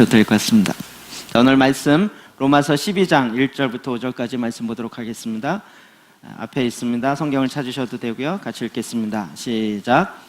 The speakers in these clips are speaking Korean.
하셔도 될 것 같습니다. 자, 오늘 말씀 로마서 12장 1절부터 5절까지 말씀 보도록 하겠습니다. 앞에 있습니다. 성경을 찾으셔도 되고요. 같이 읽겠습니다. 시작.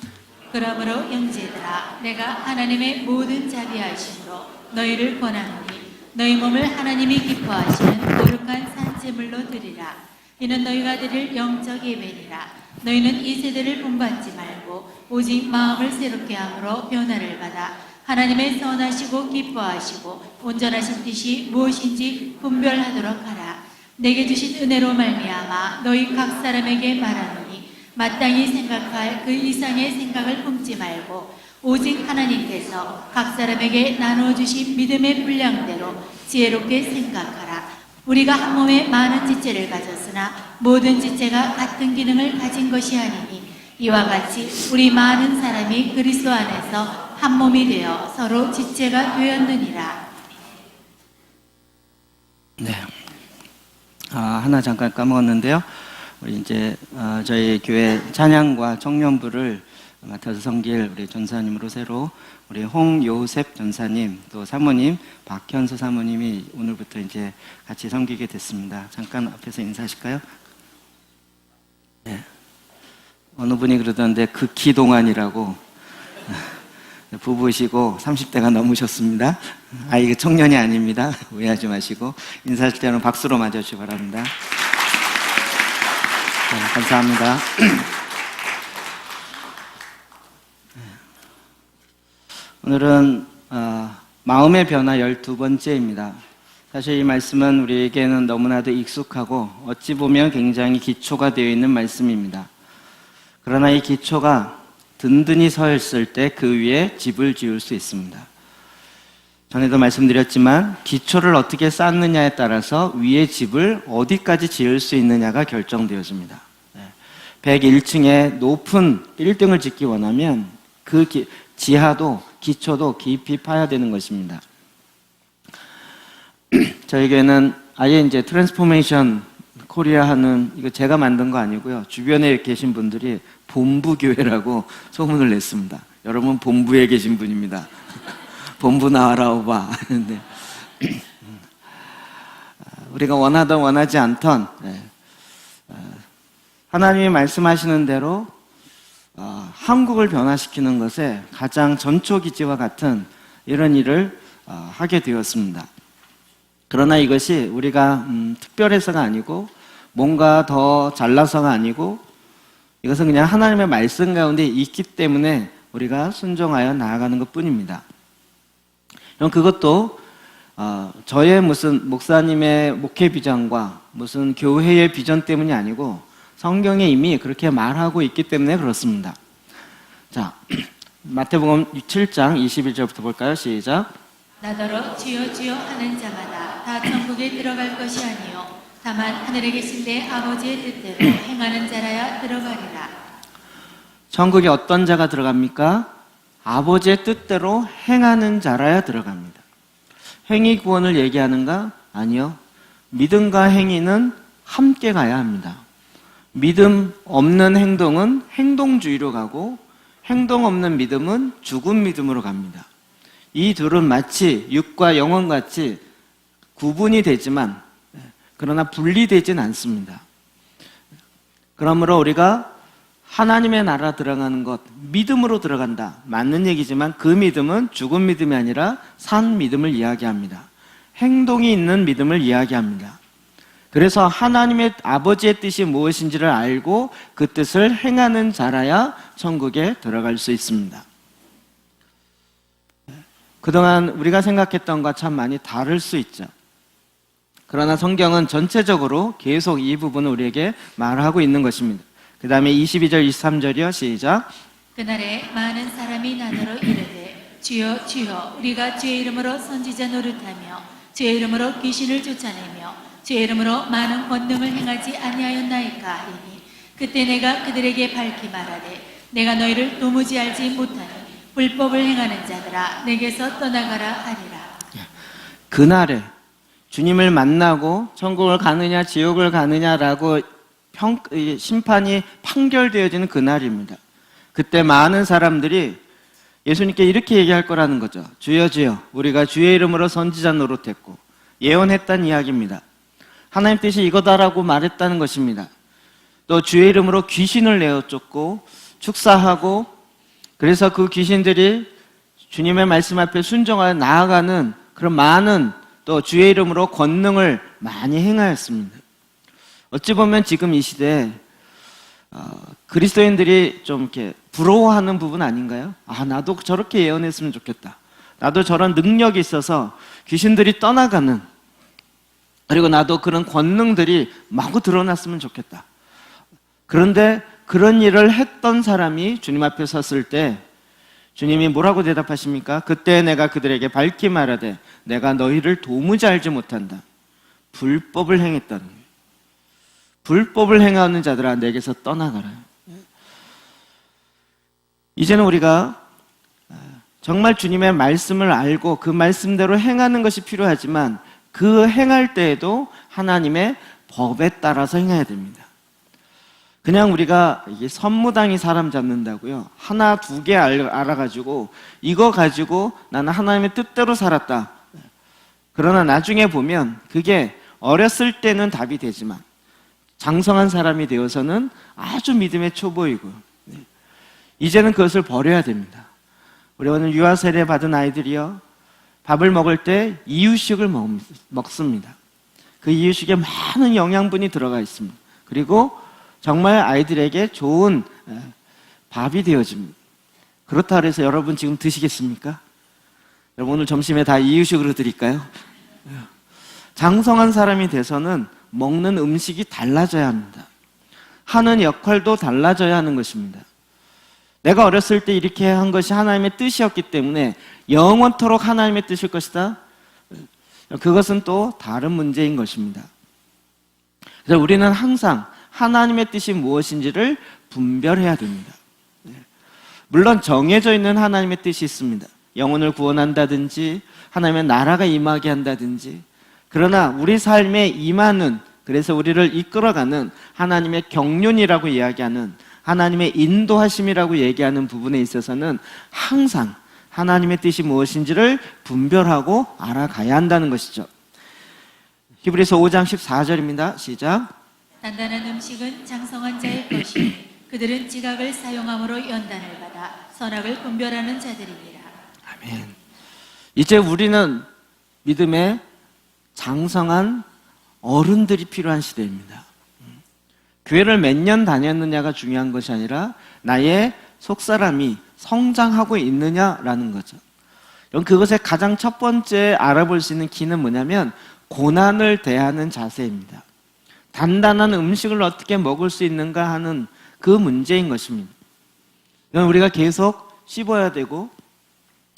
그러므로 형제들아, 내가 하나님의 모든 자비하심으로 너희를 권하노니 너희 몸을 하나님이 기뻐하시는 거룩한 산제물로 드리라. 이는 너희가 드릴 영적 예배니라. 너희는 이 세대를 본받지 말고 오직 마음을 새롭게 함으로 변화를 받아 하나님의 선하시고 기뻐하시고 온전하신 뜻이 무엇인지 분별하도록 하라. 내게 주신 은혜로 말미암아 너희 각 사람에게 말하노니 마땅히 생각할 그 이상의 생각을 품지 말고 오직 하나님께서 각 사람에게 나누어 주신 믿음의 분량대로 지혜롭게 생각하라. 우리가 한 몸에 많은 지체를 가졌으나 모든 지체가 같은 기능을 가진 것이 아니니 이와 같이 우리 많은 사람이 그리스도 안에서 한 몸이 되어 서로 지체가 되었느니라. 네. 하나 잠깐 까먹었는데요. 우리 이제 저희 교회 찬양과 청년부를 맡아서 섬길 우리 전사님으로 새로 우리 홍요셉 전사님 또 사모님 박현수 사모님이 오늘부터 이제 같이 섬기게 됐습니다. 잠깐 앞에서 인사하실까요? 네. 어느 분이 그러던데 극히 동안이라고 부부시고 30대가 넘으셨습니다. 이게 청년이 아닙니다. 오해하지 마시고 인사할 때는 박수로 맞아주시기 바랍니다. 네, 감사합니다. 오늘은 마음의 변화 12번째입니다. 사실 이 말씀은 우리에게는 너무나도 익숙하고 어찌 보면 굉장히 기초가 되어 있는 말씀입니다. 그러나 이 기초가 든든히 서 있을 때 그 위에 집을 지을 수 있습니다. 전에도 말씀드렸지만 기초를 어떻게 쌓느냐에 따라서 위에 집을 어디까지 지을 수 있느냐가 결정되어집니다. 101층에 높은 1등을 짓기 원하면 그 지하도 기초도 깊이 파야 되는 것입니다. 저희 교회는 아예 이제 트랜스포메이션 코리아 하는, 이거 제가 만든 거 아니고요. 주변에 계신 분들이 본부교회라고 소문을 냈습니다. 여러분 본부에 계신 분입니다. 본부 나와라 오바. 우리가 원하든 원하지 않던 하나님이 말씀하시는 대로 한국을 변화시키는 것에 가장 전초기지와 같은 이런 일을 하게 되었습니다. 그러나 이것이 우리가 특별해서가 아니고 뭔가 더 잘나서가 아니고 이것은 그냥 하나님의 말씀 가운데 있기 때문에 우리가 순종하여 나아가는 것뿐입니다. 그럼 그것도 저의 무슨 목사님의 목회 비전과 무슨 교회의 비전 때문이 아니고 성경에 이미 그렇게 말하고 있기 때문에 그렇습니다. 자, 마태복음 7장 21절부터 볼까요? 시작. 나더러 주여 주여 하는 자마다 다 천국에 들어갈 것이 아니요 다만 하늘에 계신 내 아버지의 뜻대로 행하는 자라야 들어가리라. 천국에 어떤 자가 들어갑니까? 아버지의 뜻대로 행하는 자라야 들어갑니다. 행위 구원을 얘기하는가? 아니요. 믿음과 행위는 함께 가야 합니다. 믿음 없는 행동은 행동주의로 가고 행동 없는 믿음은 죽은 믿음으로 갑니다. 이 둘은 마치 육과 영혼같이 구분이 되지만 그러나 분리되진 않습니다. 그러므로 우리가 하나님의 나라 들어가는 것, 믿음으로 들어간다. 맞는 얘기지만 그 믿음은 죽은 믿음이 아니라 산 믿음을 이야기합니다. 행동이 있는 믿음을 이야기합니다. 그래서 하나님의 아버지의 뜻이 무엇인지를 알고 그 뜻을 행하는 자라야 천국에 들어갈 수 있습니다. 그동안 우리가 생각했던 것과 참 많이 다를 수 있죠. 그러나 성경은 전체적으로 계속 이 부분을 우리에게 말하고 있는 것입니다. 그 다음에 22절, 23절이요. 시작. 그날에 많은 사람이 나더러 이르되 주여 주여 우리가 주의 이름으로 선지자 노릇하며 주의 이름으로 귀신을 쫓아내며 주의 이름으로 많은 권능을 행하지 아니하였나이까 하리니 그때 내가 그들에게 밝히 말하되 내가 너희를 도무지 알지 못하니 불법을 행하는 자들아 내게서 떠나가라 하리라. 그날에 주님을 만나고 천국을 가느냐 지옥을 가느냐라고 심판이 판결되어지는 그날입니다. 그때 많은 사람들이 예수님께 이렇게 얘기할 거라는 거죠. 주여 주여 우리가 주의 이름으로 선지자 노릇했고 예언했다는 이야기입니다. 하나님 뜻이 이거다라고 말했다는 것입니다. 또 주의 이름으로 귀신을 내어 쫓고 축사하고 그래서 그 귀신들이 주님의 말씀 앞에 순종하여 나아가는 그런 많은 또 주의 이름으로 권능을 많이 행하였습니다. 어찌 보면 지금 이 시대에 그리스도인들이 좀 이렇게 부러워하는 부분 아닌가요? 나도 저렇게 예언했으면 좋겠다. 나도 저런 능력이 있어서 귀신들이 떠나가는, 그리고 나도 그런 권능들이 마구 드러났으면 좋겠다. 그런데 그런 일을 했던 사람이 주님 앞에 섰을 때 주님이 뭐라고 대답하십니까? 그때 내가 그들에게 밝히 말하되 내가 너희를 도무지 알지 못한다. 불법을 행했다는 거예요. 불법을 행하는 자들아 내게서 떠나가라. 이제는 우리가 정말 주님의 말씀을 알고 그 말씀대로 행하는 것이 필요하지만 그 행할 때에도 하나님의 법에 따라서 행해야 됩니다. 그냥 우리가 이게 선무당이 사람 잡는다고요. 하나, 두 개 알아가지고 이거 가지고 나는 하나님의 뜻대로 살았다. 그러나 나중에 보면 그게 어렸을 때는 답이 되지만 장성한 사람이 되어서는 아주 믿음의 초보이고 이제는 그것을 버려야 됩니다. 우리 오늘 유아 세례 받은 아이들이요, 밥을 먹을 때 이유식을 먹습니다. 그 이유식에 많은 영양분이 들어가 있습니다. 그리고 정말 아이들에게 좋은 밥이 되어집니다. 그렇다 그래서 여러분 지금 드시겠습니까? 여러분 오늘 점심에 다 이유식으로 드릴까요? 장성한 사람이 돼서는 먹는 음식이 달라져야 합니다. 하는 역할도 달라져야 하는 것입니다. 내가 어렸을 때 이렇게 한 것이 하나님의 뜻이었기 때문에 영원토록 하나님의 뜻일 것이다. 그것은 또 다른 문제인 것입니다. 그래서 우리는 항상 하나님의 뜻이 무엇인지를 분별해야 됩니다. 물론 정해져 있는 하나님의 뜻이 있습니다. 영혼을 구원한다든지 하나님의 나라가 임하게 한다든지, 그러나 우리 삶에 임하는, 그래서 우리를 이끌어가는 하나님의 경륜이라고 이야기하는 하나님의 인도하심이라고 얘기하는 부분에 있어서는 항상 하나님의 뜻이 무엇인지를 분별하고 알아가야 한다는 것이죠. 히브리서 5장 14절입니다. 시작. 단단한 음식은 장성한 자의 것이니 그들은 지각을 사용함으로 연단을 받아 선악을 분별하는 자들입니다. 아멘. 이제 우리는 믿음의 장성한 어른들이 필요한 시대입니다. 교회를 몇 년 다녔느냐가 중요한 것이 아니라 나의 속사람이 성장하고 있느냐라는 거죠. 그것의 가장 첫 번째 알아볼 수 있는 키는 뭐냐면 고난을 대하는 자세입니다. 단단한 음식을 어떻게 먹을 수 있는가 하는 그 문제인 것입니다. 우리가 계속 씹어야 되고,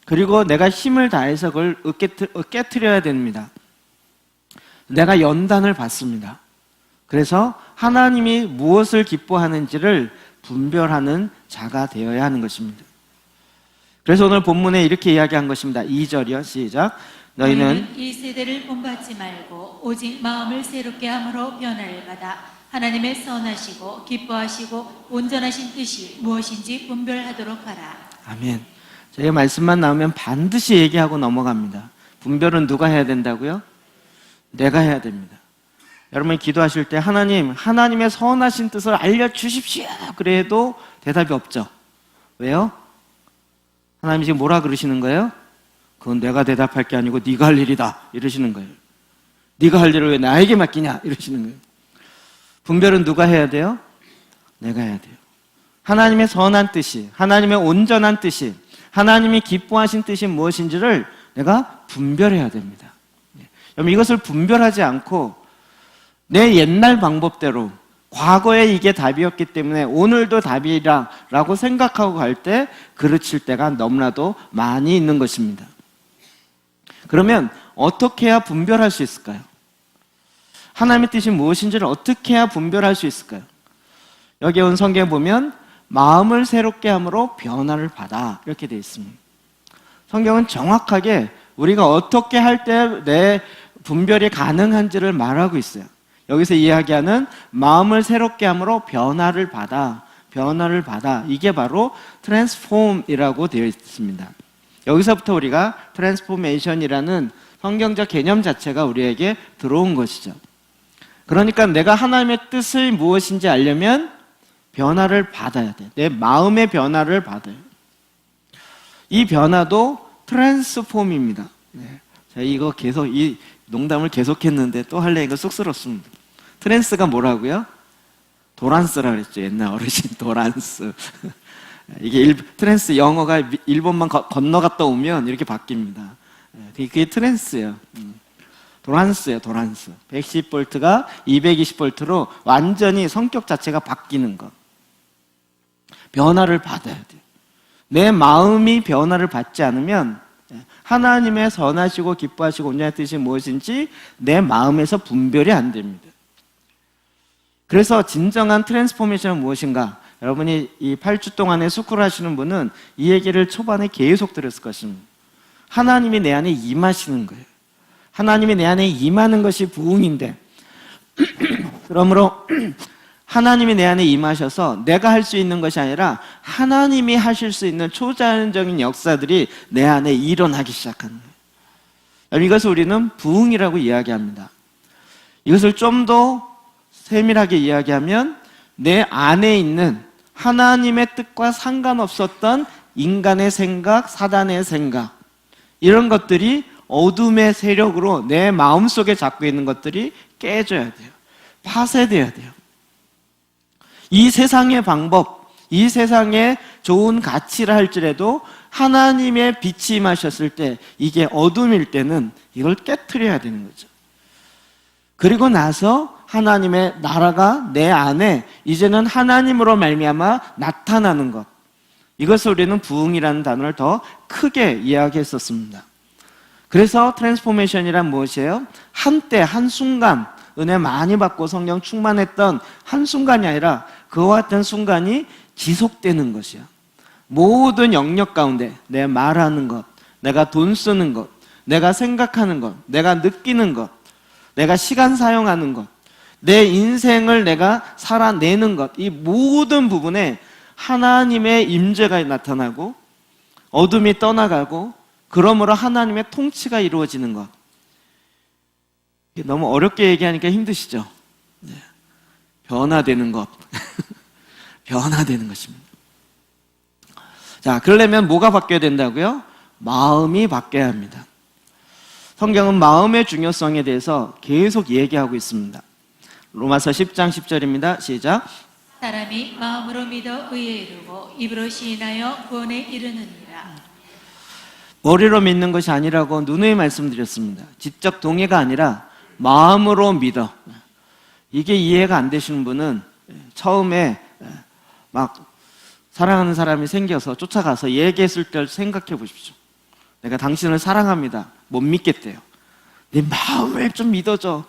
그리고 내가 힘을 다해서 그걸 깨트려야 됩니다. 내가 연단을 받습니다. 그래서 하나님이 무엇을 기뻐하는지를 분별하는 자가 되어야 하는 것입니다. 그래서 오늘 본문에 이렇게 이야기한 것입니다. 2절이요. 시작. 너희는 이 세대를 본받지 말고 오직 마음을 새롭게 함으로 변화를 받아 하나님의 선하시고 기뻐하시고 온전하신 뜻이 무엇인지 분별하도록 하라. 아멘. 저희 말씀만 나오면 반드시 얘기하고 넘어갑니다. 분별은 누가 해야 된다고요? 내가 해야 됩니다. 여러분이 기도하실 때 하나님의 선하신 뜻을 알려주십시오. 그래도 대답이 없죠. 왜요? 하나님이 지금 뭐라 그러시는 거예요? 그건 내가 대답할 게 아니고 네가 할 일이다 이러시는 거예요. 네가 할 일을 왜 나에게 맡기냐 이러시는 거예요. 분별은 누가 해야 돼요? 내가 해야 돼요. 하나님의 선한 뜻이, 하나님의 온전한 뜻이, 하나님이 기뻐하신 뜻이 무엇인지를 내가 분별해야 됩니다. 여러분 이것을 분별하지 않고 내 옛날 방법대로 과거에 이게 답이었기 때문에 오늘도 답이라고 생각하고 갈 때 그르칠 때가 너무나도 많이 있는 것입니다. 그러면 어떻게 해야 분별할 수 있을까요? 하나님의 뜻이 무엇인지를 어떻게 해야 분별할 수 있을까요? 여기 온 성경에 보면 마음을 새롭게 함으로 변화를 받아 이렇게 되어 있습니다. 성경은 정확하게 우리가 어떻게 할 때 내 분별이 가능한지를 말하고 있어요. 여기서 이야기하는 마음을 새롭게 함으로 변화를 받아, 변화를 받아. 이게 바로 트랜스폼이라고 되어 있습니다. 여기서부터 우리가 트랜스포메이션이라는 성경적 개념 자체가 우리에게 들어온 것이죠. 그러니까 내가 하나님의 뜻을 무엇인지 알려면 변화를 받아야 돼. 내 마음의 변화를 받아요. 이 변화도 트랜스폼입니다. 네. 자, 이거 계속 이 농담을 계속했는데 또 하려니까 쑥스럽습니다. 트랜스가 뭐라고요? 도란스라 그랬죠. 옛날 어르신 도란스. 이게 트랜스 영어가 일본만 건너갔다 오면 이렇게 바뀝니다. 그게 트랜스예요. 도란스예요. 도란스. 110V가 220V로 완전히 성격 자체가 바뀌는 것. 변화를 받아야 돼요. 내 마음이 변화를 받지 않으면 하나님의 선하시고 기뻐하시고 온전한 뜻이 무엇인지 내 마음에서 분별이 안 됩니다. 그래서 진정한 트랜스포메이션은 무엇인가? 여러분이 이 8주 동안에 수크를 하시는 분은 이 얘기를 초반에 계속 들었을 것입니다. 하나님이 내 안에 임하시는 거예요. 하나님이 내 안에 임하는 것이 부흥인데 그러므로 하나님이 내 안에 임하셔서 내가 할 수 있는 것이 아니라 하나님이 하실 수 있는 초자연적인 역사들이 내 안에 일어나기 시작하는 거예요. 이것을 우리는 부흥이라고 이야기합니다. 이것을 좀 더 세밀하게 이야기하면 내 안에 있는 하나님의 뜻과 상관없었던 인간의 생각, 사단의 생각, 이런 것들이 어둠의 세력으로 내 마음속에 잡고 있는 것들이 깨져야 돼요. 파쇄돼야 돼요. 이 세상의 방법, 이 세상의 좋은 가치라 할지라도 하나님의 빛이 임하셨을 때, 이게 어둠일 때는 이걸 깨트려야 되는 거죠. 그리고 나서 하나님의 나라가 내 안에 이제는 하나님으로 말미암아 나타나는 것, 이것을 우리는 부흥이라는 단어를 더 크게 이야기했었습니다. 그래서 트랜스포메이션이란 무엇이에요? 한때 한순간 은혜 많이 받고 성령 충만했던 한순간이 아니라 그와 같은 순간이 지속되는 것이야. 모든 영역 가운데 내 말하는 것, 내가 돈 쓰는 것, 내가 생각하는 것, 내가 느끼는 것, 내가 시간 사용하는 것, 내 인생을 내가 살아내는 것, 이 모든 부분에 하나님의 임재가 나타나고 어둠이 떠나가고 그러므로 하나님의 통치가 이루어지는 것. 너무 어렵게 얘기하니까 힘드시죠? 네. 변화되는 것. 변화되는 것입니다. 자, 그러려면 뭐가 바뀌어야 된다고요? 마음이 바뀌어야 합니다. 성경은 마음의 중요성에 대해서 계속 얘기하고 있습니다. 로마서 10장 10절입니다. 시작. 사람이 마음으로 믿어 의에 이르고 입으로 시인하여 구원에 이르느니라. 머리로 믿는 것이 아니라고 누누이 말씀드렸습니다. 지적 동의가 아니라 마음으로 믿어. 이게 이해가 안 되시는 분은 처음에 막 사랑하는 사람이 생겨서 쫓아가서 얘기했을 때 생각해 보십시오. 내가 당신을 사랑합니다. 못 믿겠대요. 내 마음을 좀 믿어줘.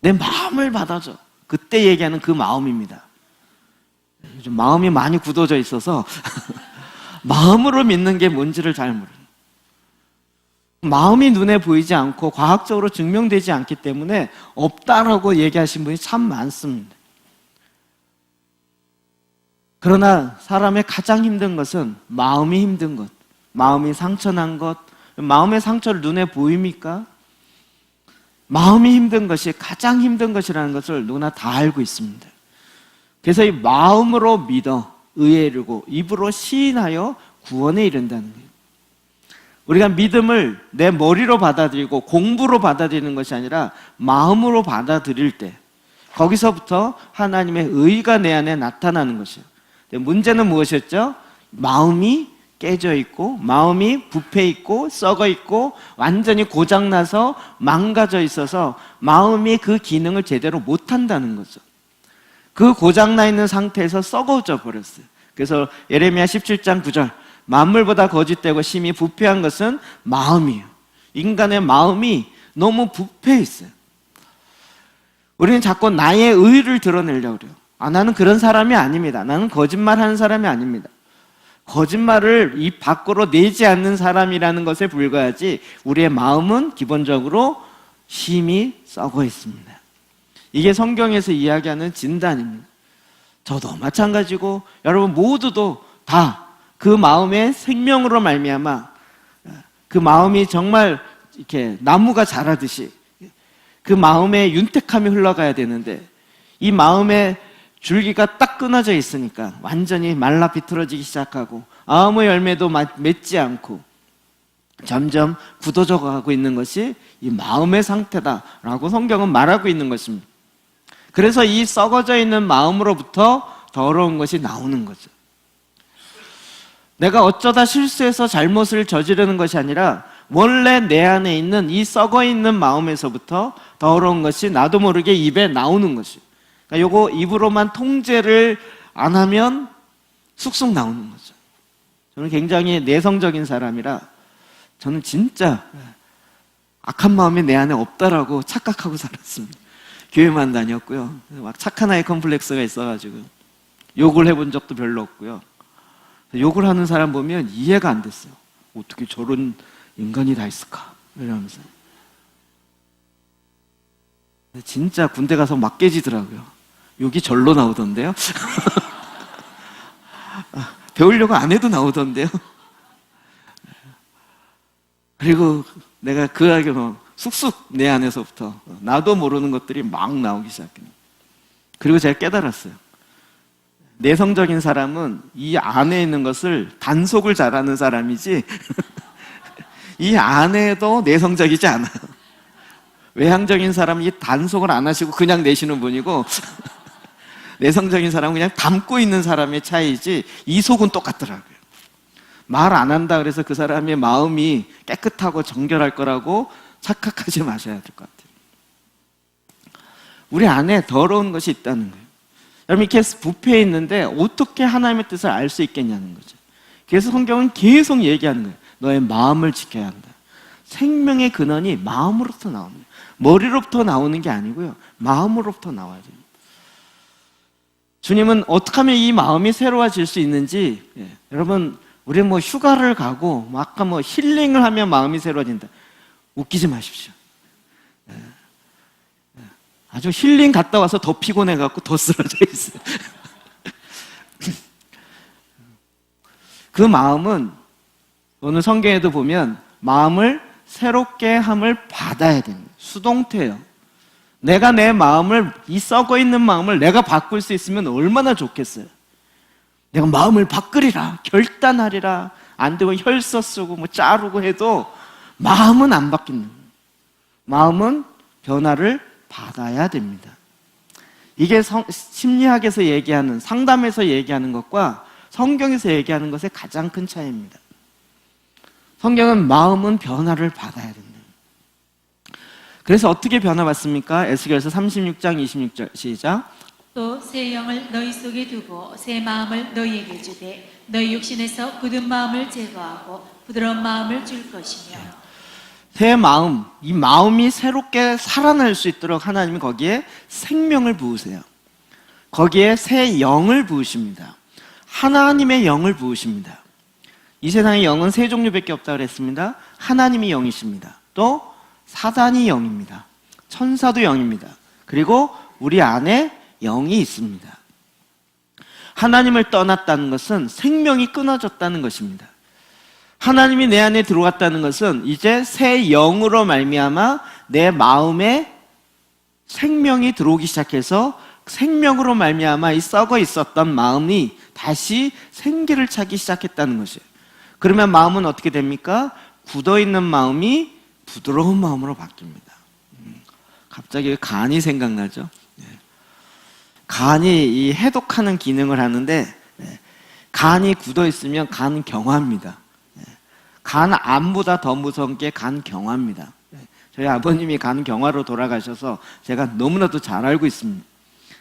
내 마음을 받아줘. 그때 얘기하는 그 마음입니다. 요즘 마음이 많이 굳어져 있어서 마음으로 믿는 게 뭔지를 잘 모르요. 마음이 눈에 보이지 않고 과학적으로 증명되지 않기 때문에 없다라고 얘기하신 분이 참 많습니다. 그러나 사람의 가장 힘든 것은 마음이 힘든 것, 마음이 상처난 것, 마음의 상처를 눈에 보입니까? 마음이 힘든 것이 가장 힘든 것이라는 것을 누구나 다 알고 있습니다. 그래서 이 마음으로 믿어 의에 이르고 입으로 시인하여 구원에 이른다는 거예요. 우리가 믿음을 내 머리로 받아들이고 공부로 받아들이는 것이 아니라 마음으로 받아들일 때 거기서부터 하나님의 의가 내 안에 나타나는 것이에요. 문제는 무엇이었죠? 마음이 깨져 있고 마음이 부패 있고 썩어 있고 완전히 고장나서 망가져 있어서 마음이 그 기능을 제대로 못한다는 거죠. 그 고장나 있는 상태에서 썩어져 버렸어요. 그래서 예레미야 17장 9절 만물보다 거짓되고 심히 부패한 것은 마음이에요. 인간의 마음이 너무 부패해 있어요. 우리는 자꾸 나의 의를 드러내려고 그래요. 나는 그런 사람이 아닙니다. 나는 거짓말하는 사람이 아닙니다. 거짓말을 입 밖으로 내지 않는 사람이라는 것에 불과하지 우리의 마음은 기본적으로 심히 썩어 있습니다. 이게 성경에서 이야기하는 진단입니다. 저도 마찬가지고 여러분 모두도 다 그 마음의 생명으로 말미암아 그 마음이 정말 이렇게 나무가 자라듯이 그 마음의 윤택함이 흘러가야 되는데 이 마음의 줄기가 딱 끊어져 있으니까 완전히 말라 비틀어지기 시작하고 아무 열매도 맺지 않고 점점 굳어져 가고 있는 것이 이 마음의 상태다라고 성경은 말하고 있는 것입니다. 그래서 이 썩어져 있는 마음으로부터 더러운 것이 나오는 거죠. 내가 어쩌다 실수해서 잘못을 저지르는 것이 아니라 원래 내 안에 있는 이 썩어 있는 마음에서부터 더러운 것이 나도 모르게 입에 나오는 것이에요. 그러니까 요거 입으로만 통제를 안 하면 쑥쑥 나오는 거죠. 저는 굉장히 내성적인 사람이라 저는 진짜 악한 마음이 내 안에 없다라고 착각하고 살았습니다. 교회만 다녔고요. 막 착한 아이 컴플렉스가 있어가지고 욕을 해본 적도 별로 없고요. 욕을 하는 사람 보면 이해가 안 됐어요. 어떻게 저런 인간이 다 있을까? 이러면서. 진짜 군대 가서 막 깨지더라고요. 욕이 절로 나오던데요. 배우려고 안 해도 나오던데요. 그리고 내가 그 알게 쑥쑥 내 안에서부터 나도 모르는 것들이 막 나오기 시작해요. 그리고 제가 깨달았어요. 내성적인 사람은 이 안에 있는 것을 단속을 잘하는 사람이지 이 안에도 내성적이지 않아요. 외향적인 사람은 이 단속을 안 하시고 그냥 내시는 분이고 내성적인 사람은 그냥 담고 있는 사람의 차이지 이 속은 똑같더라고요. 말 안 한다 그래서 그 사람의 마음이 깨끗하고 정결할 거라고 착각하지 마셔야 될 것 같아요. 우리 안에 더러운 것이 있다는 거예요. 여러분 이렇게 부패해 있는데 어떻게 하나님의 뜻을 알 수 있겠냐는 거죠. 그래서 성경은 계속 얘기하는 거예요. 너의 마음을 지켜야 한다. 생명의 근원이 마음으로부터 나옵니다. 머리로부터 나오는 게 아니고요. 마음으로부터 나와야 됩니다. 주님은 어떻게 하면 이 마음이 새로워질 수 있는지 여러분 우리 뭐 휴가를 가고 아까 뭐 힐링을 하면 마음이 새로워진다. 웃기지 마십시오. 아주 힐링 갔다 와서 더 피곤해갖고 더 쓰러져 있어요. 그 마음은 오늘 성경에도 보면 마음을 새롭게 함을 받아야 됩니다. 수동태예요. 내가 내 마음을 이 썩어 있는 마음을 내가 바꿀 수 있으면 얼마나 좋겠어요. 내가 마음을 바꾸리라 결단하리라 안 되면 혈서 쓰고 뭐 자르고 해도 마음은 안 바뀐다. 마음은 변화를 받아야 됩니다. 이게 심리학에서 얘기하는 상담에서 얘기하는 것과 성경에서 얘기하는 것의 가장 큰 차이입니다. 성경은 마음은 변화를 받아야 된다. 그래서 어떻게 변화받습니까? 에스겔서 36장 26절 시작. 또 새 영을 너희 속에 두고 새 마음을 너희에게 주되 너희 육신에서 굳은 마음을 제거하고 부드러운 마음을 줄 것이며. 새 마음, 이 마음이 새롭게 살아날 수 있도록 하나님이 거기에 생명을 부으세요. 거기에 새 영을 부으십니다. 하나님의 영을 부으십니다. 이 세상의 영은 세 종류밖에 없다고 그랬습니다. 하나님이 영이십니다. 또 사단이 영입니다. 천사도 영입니다. 그리고 우리 안에 영이 있습니다. 하나님을 떠났다는 것은 생명이 끊어졌다는 것입니다. 하나님이 내 안에 들어왔다는 것은 이제 새 영으로 말미암아 내 마음에 생명이 들어오기 시작해서 생명으로 말미암아 이 썩어 있었던 마음이 다시 생기를 차기 시작했다는 것이에요. 그러면 마음은 어떻게 됩니까? 굳어있는 마음이 부드러운 마음으로 바뀝니다. 갑자기 간이 생각나죠? 간이 이 해독하는 기능을 하는데 간이 굳어있으면 간 경화입니다. 간 암보다 더 무서운 게 간 경화입니다. 저희 아버님이 간 경화로 돌아가셔서 제가 너무나도 잘 알고 있습니다.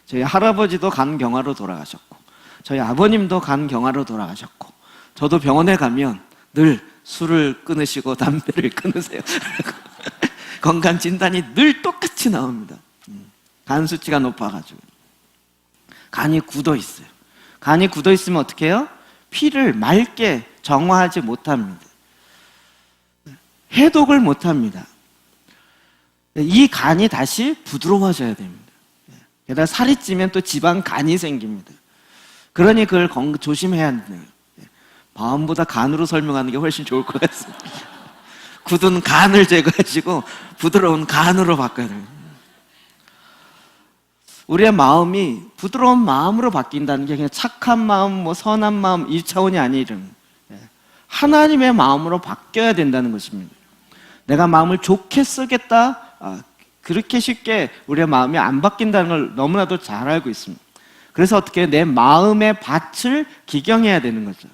저희 할아버지도 간 경화로 돌아가셨고 저희 아버님도 간 경화로 돌아가셨고 저도 병원에 가면 늘 술을 끊으시고 담배를 끊으세요. 건강 진단이 늘 똑같이 나옵니다. 간 수치가 높아가지고 간이 굳어 있어요. 간이 굳어 있으면 어떻게 해요? 피를 맑게 정화하지 못합니다. 해독을 못합니다. 이 간이 다시 부드러워져야 됩니다. 게다가 살이 찌면 또 지방 간이 생깁니다. 그러니 그걸 조심해야 한다는 거예요. 마음보다 간으로 설명하는 게 훨씬 좋을 것 같습니다. 굳은 간을 제거하시고 부드러운 간으로 바꿔야 돼요. 우리의 마음이 부드러운 마음으로 바뀐다는 게 그냥 착한 마음, 뭐 선한 마음 이 차원이 아니라 하나님의 마음으로 바뀌어야 된다는 것입니다. 내가 마음을 좋게 쓰겠다, 그렇게 쉽게 우리의 마음이 안 바뀐다는 걸 너무나도 잘 알고 있습니다. 그래서 어떻게 내 마음의 밭을 기경해야 되는 거죠.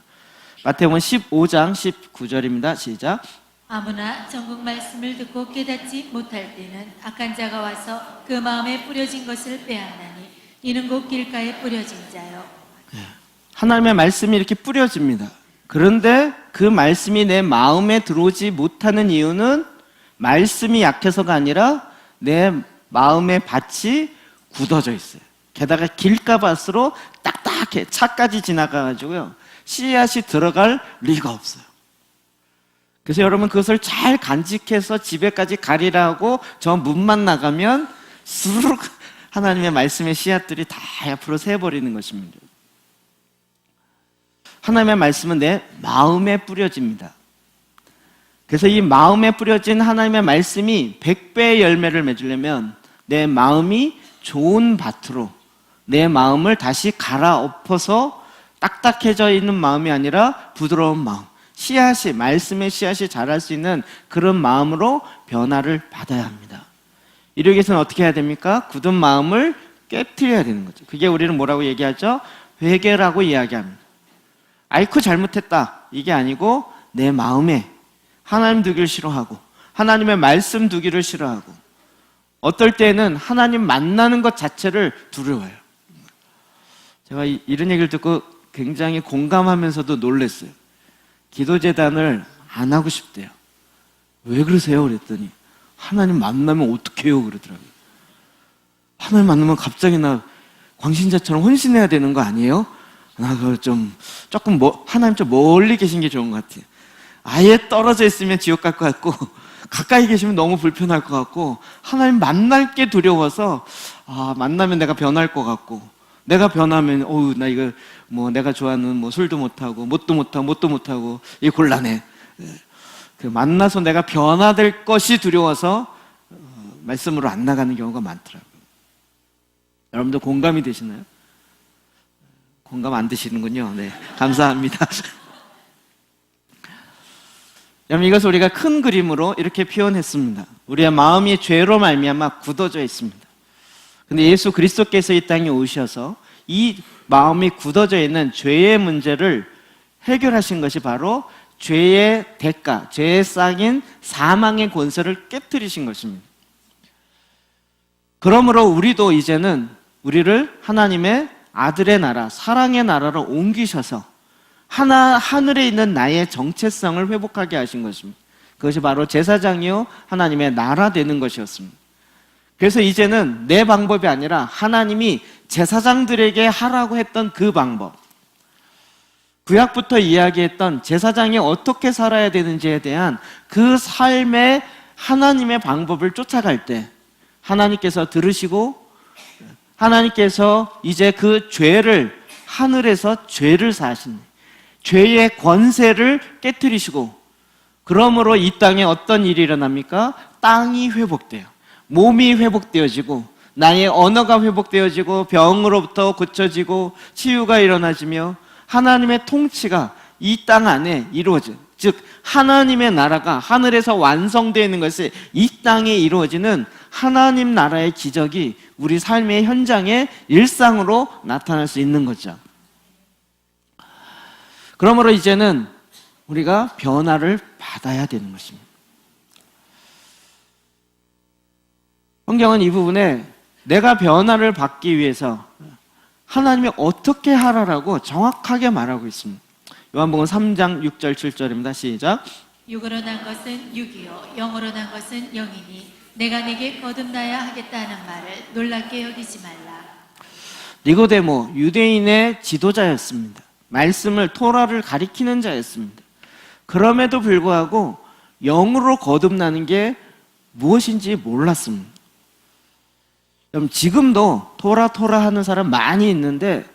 마태복음 15장 19절입니다. 시작. 아무나 전국 말씀을 듣고 깨닫지 못할 때는 악한 자가 와서 그 마음에 뿌려진 것을 빼앗나니 이는 곧 길가에 뿌려진 자요. 하나님의 말씀이 이렇게 뿌려집니다. 그런데 그 말씀이 내 마음에 들어오지 못하는 이유는 말씀이 약해서가 아니라 내 마음의 밭이 굳어져 있어요. 게다가 길가밭으로 딱딱해 차까지 지나가가지고요 씨앗이 들어갈 리가 없어요. 그래서 여러분 그것을 잘 간직해서 집에까지 가리라고 저 문만 나가면 수룩 하나님의 말씀의 씨앗들이 다 옆으로 새버리는 것입니다. 하나님의 말씀은 내 마음에 뿌려집니다. 그래서 이 마음에 뿌려진 하나님의 말씀이 100배의 열매를 맺으려면 내 마음이 좋은 밭으로 내 마음을 다시 갈아엎어서 딱딱해져 있는 마음이 아니라 부드러운 마음, 씨앗이, 말씀의 씨앗이 자랄 수 있는 그런 마음으로 변화를 받아야 합니다. 이러기 위해서는 어떻게 해야 됩니까? 굳은 마음을 깨트려야 되는 거죠. 그게 우리는 뭐라고 얘기하죠? 회개라고 이야기합니다. 아이쿠 잘못했다 이게 아니고 내 마음에 하나님 두기를 싫어하고 하나님의 말씀 두기를 싫어하고 어떨 때는 하나님 만나는 것 자체를 두려워해요. 제가 이런 얘기를 듣고 굉장히 공감하면서도 놀랐어요. 기도재단을 안 하고 싶대요. 왜 그러세요? 그랬더니 하나님 만나면 어떡해요? 그러더라고요. 하나님 만나면 갑자기 나 광신자처럼 헌신해야 되는 거 아니에요? 나 그걸 조금 하나님 좀 멀리 계신 게 좋은 것 같아요. 아예 떨어져 있으면 지옥 갈 것 같고 가까이 계시면 너무 불편할 것 같고 하나님 만날 게 두려워서 만나면 내가 변할 것 같고 내가 변하면 나 이거 내가 좋아하는 술도 못하고 뭣도 못하고 이 곤란해. 그 만나서 내가 변화될 것이 두려워서 말씀으로 안 나가는 경우가 많더라고요. 여러분들 공감이 되시나요? 공감 안 되시는군요. 네, 감사합니다. 여러분 이것을 우리가 큰 그림으로 이렇게 표현했습니다. 우리의 마음이 죄로 말미암아 굳어져 있습니다. 근데 예수 그리스도께서 이 땅에 오셔서 이 마음이 굳어져 있는 죄의 문제를 해결하신 것이 바로 죄의 대가, 죄의 싹인 사망의 권세를 깨뜨리신 것입니다. 그러므로 우리도 이제는 우리를 하나님의 아들의 나라, 사랑의 나라로 옮기셔서 하늘에 있는 나의 정체성을 회복하게 하신 것입니다. 그것이 바로 제사장이요 하나님의 나라 되는 것이었습니다. 그래서 이제는 내 방법이 아니라 하나님이 제사장들에게 하라고 했던 그 방법, 구약부터 이야기했던 제사장이 어떻게 살아야 되는지에 대한 그 삶의 하나님의 방법을 쫓아갈 때 하나님께서 들으시고 하나님께서 이제 그 죄를 하늘에서 죄를 사하신 죄의 권세를 깨뜨리시고 그러므로 이 땅에 어떤 일이 일어납니까? 땅이 회복돼요. 몸이 회복되어지고 나의 언어가 회복되어지고 병으로부터 고쳐지고 치유가 일어나지며 하나님의 통치가 이 땅 안에 이루어져요. 즉 하나님의 나라가 하늘에서 완성되어 있는 것이 이 땅에 이루어지는 하나님 나라의 기적이 우리 삶의 현장에 일상으로 나타날 수 있는 거죠. 그러므로 이제는 우리가 변화를 받아야 되는 것입니다. 성경은 이 부분에 내가 변화를 받기 위해서 하나님이 어떻게 하라라고 정확하게 말하고 있습니다. 요한복음 3장 6절 7절입니다. 시작. 육으로 난 것은 육이요 영으로 난 것은 영이니 내가 네게 거듭나야 하겠다는 말을 놀랍게 여기지 말라. 니고데모 유대인의 지도자였습니다. 말씀을 토라를 가리키는 자였습니다. 그럼에도 불구하고 영으로 거듭나는 게 무엇인지 몰랐습니다. 지금도 토라 하는 사람 많이 있는데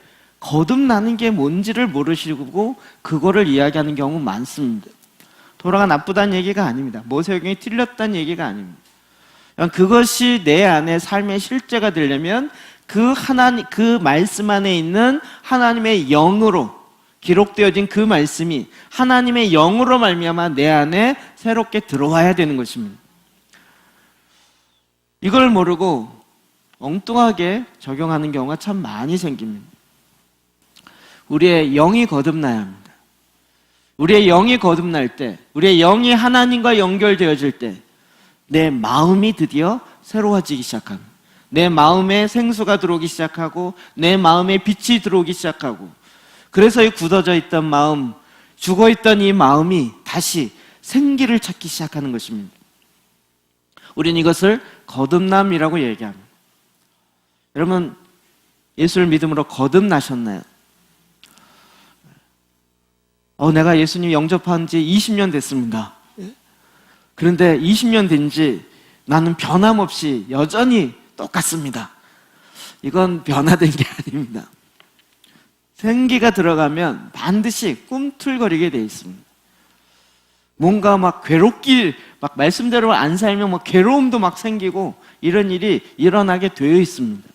거듭나는 게 뭔지를 모르시고 그거를 이야기하는 경우 많습니다. 토라가 나쁘다는 얘기가 아닙니다. 모세오경이 틀렸다는 얘기가 아닙니다. 그것이 내 안에 삶의 실제가 되려면 그 말씀 안에 있는 하나님의 영으로 기록되어진 그 말씀이 하나님의 영으로 말미암아 내 안에 새롭게 들어와야 되는 것입니다. 이걸 모르고 엉뚱하게 적용하는 경우가 참 많이 생깁니다. 우리의 영이 거듭나야 합니다. 우리의 영이 거듭날 때, 우리의 영이 하나님과 연결되어질 때 내 마음이 드디어 새로워지기 시작합니다. 내 마음에 생수가 들어오기 시작하고 내 마음에 빛이 들어오기 시작하고, 그래서 이 굳어져 있던 마음, 죽어있던 이 마음이 다시 생기를 찾기 시작하는 것입니다. 우리는 이것을 거듭남이라고 얘기합니다. 여러분, 예수를 믿음으로 거듭나셨나요? 내가 예수님 영접한 지 20년 됐습니다. 그런데 20년 된 지 나는 변함없이 여전히 똑같습니다. 이건 변화된 게 아닙니다. 생기가 들어가면 반드시 꿈틀거리게 돼 있습니다. 뭔가 막 막 말씀대로 안 살면 막 괴로움도 막 생기고 이런 일이 일어나게 되어 있습니다.